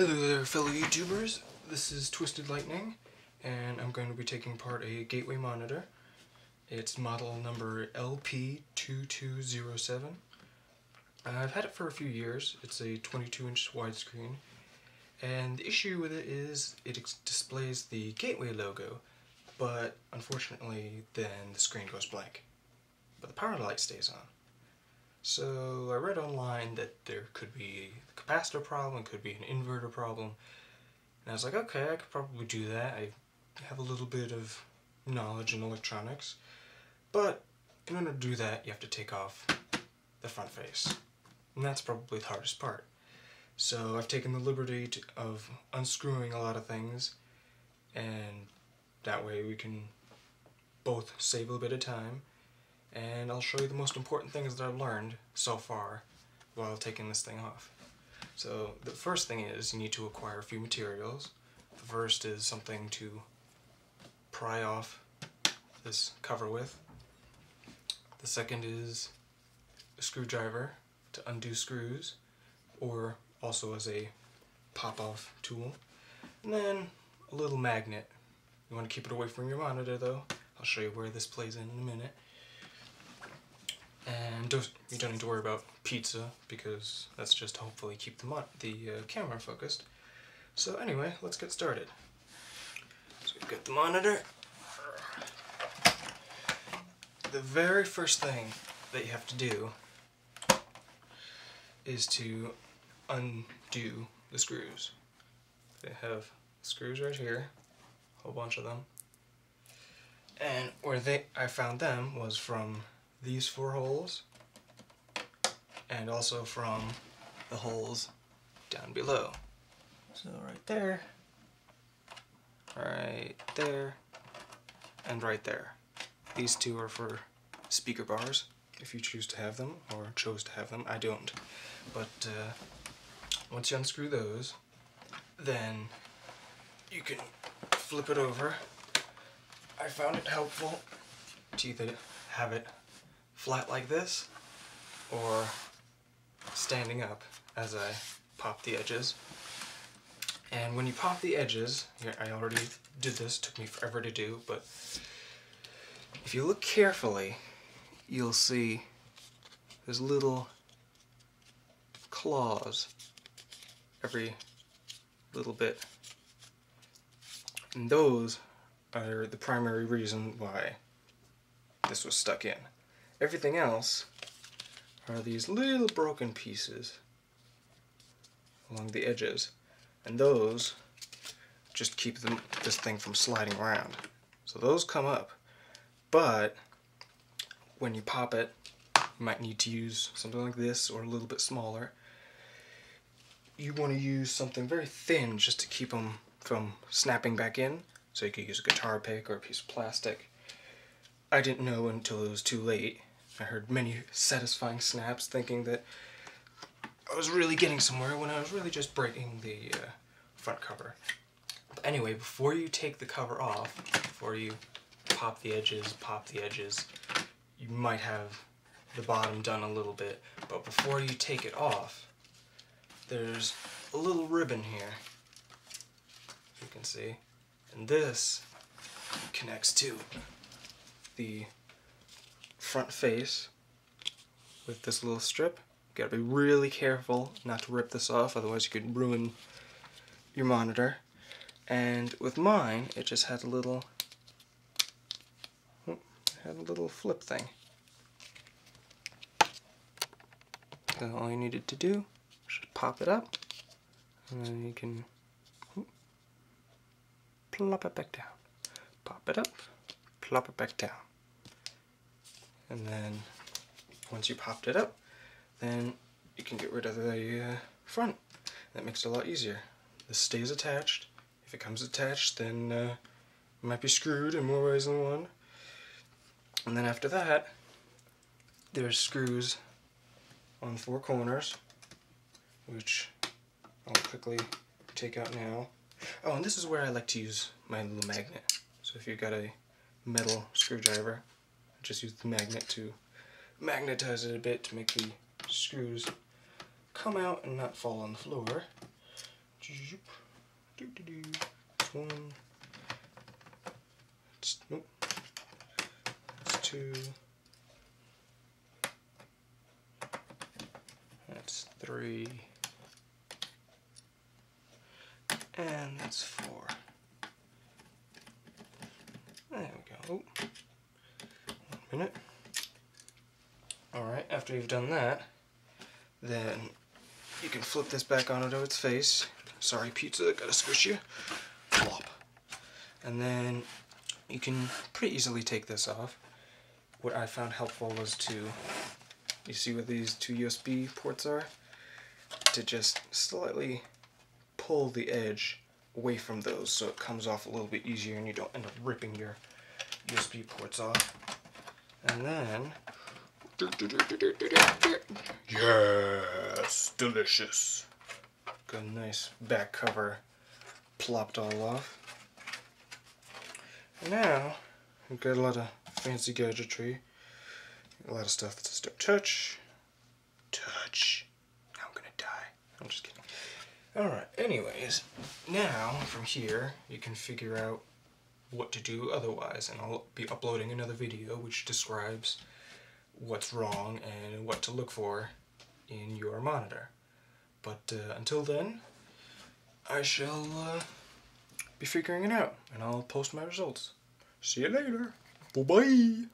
Hello there, fellow YouTubers. This is Twisted Lightning, and I'm going to be taking apart a gateway monitor. It's model number LP2207. I've had it for a few years. It's a 22-inch widescreen, and the issue with it is it displays the gateway logo, but unfortunately then the screen goes blank. But the power light stays on. So I read online that there could be a capacitor problem, could be an inverter problem, and I was like, okay, I could probably do that. I have a little bit of knowledge in electronics, but in order to do that, you have to take off the front face, and that's probably the hardest part. So I've taken the liberty of unscrewing a lot of things, and that way we can both save a little bit of time. And I'll show you the most important things that I've learned so far while taking this thing off. So the first thing is you need to acquire a few materials. The first is something to pry off this cover with. The second is a screwdriver to undo screws, or also as a pop-off tool. And then a little magnet. You want to keep it away from your monitor though. I'll show you where this plays in a minute. And you don't need to worry about pizza, because that's just to hopefully keep the camera focused. So anyway, let's get started. So we've got the monitor. The very first thing that you have to do is to undo the screws. They have screws right here, a whole bunch of them. And where I found them was from these 4 holes, and also from the holes down below. So right there, and right there. These 2 are for speaker bars, if you choose to have them, or chose to have them. I don't. But once you unscrew those, then you can flip it over. I found it helpful to either have it flat like this, or standing up as I pop the edges. And when you pop the edges, here, I already did this, took me forever to do, but if you look carefully, you'll see there's little claws every little bit. And those are the primary reason why this was stuck in. Everything else are these little broken pieces along the edges, and those just keep this thing from sliding around. So those come up, but when you pop it, you might need to use something like this or a little bit smaller. You want to use something very thin just to keep them from snapping back in, so you could use a guitar pick or a piece of plastic. I didn't know until it was too late. I heard many satisfying snaps thinking that I was really getting somewhere when I was really just breaking the front cover. But anyway, before you take the cover off, before you pop the edges, you might have the bottom done a little bit, but before you take it off, there's a little ribbon here, you can see, and this connects to the front face with this little strip. You gotta be really careful not to rip this off, otherwise you could ruin your monitor. And with mine, it just had a little flip thing. So all you needed to do was just pop it up, and then you can plop it back down. Pop it up, plop it back down. And then once you popped it up, then you can get rid of the front. That makes it a lot easier. This stays attached. If it comes attached, then it might be screwed in more ways than one. And then after that, there's screws on 4 corners, which I'll quickly take out now. Oh, and this is where I like to use my little magnet. So if you've got a metal screwdriver, just use the magnet to magnetize it a bit to make the screws come out and not fall on the floor. That's one. Nope. That's two. That's three. And that's four. There we go. Oh. 1 minute. Alright, after you've done that, then you can flip this back onto its face. Sorry, pizza, gotta squish you. Plop. And then you can pretty easily take this off. What I found helpful was to, you see where these two USB ports are? To just slightly pull the edge away from those so it comes off a little bit easier and you don't end up ripping your USB ports off. And then, yes, delicious. Got a nice back cover plopped all off. And now, we've got a lot of fancy gadgetry. A lot of stuff that says don't touch. Touch. Now I'm gonna die. I'm just kidding. Alright, anyways, now from here you can figure out what to do otherwise, and I'll be uploading another video which describes what's wrong and what to look for in your monitor. But until then, I shall be figuring it out, and I'll post my results. See you later. Bye-bye.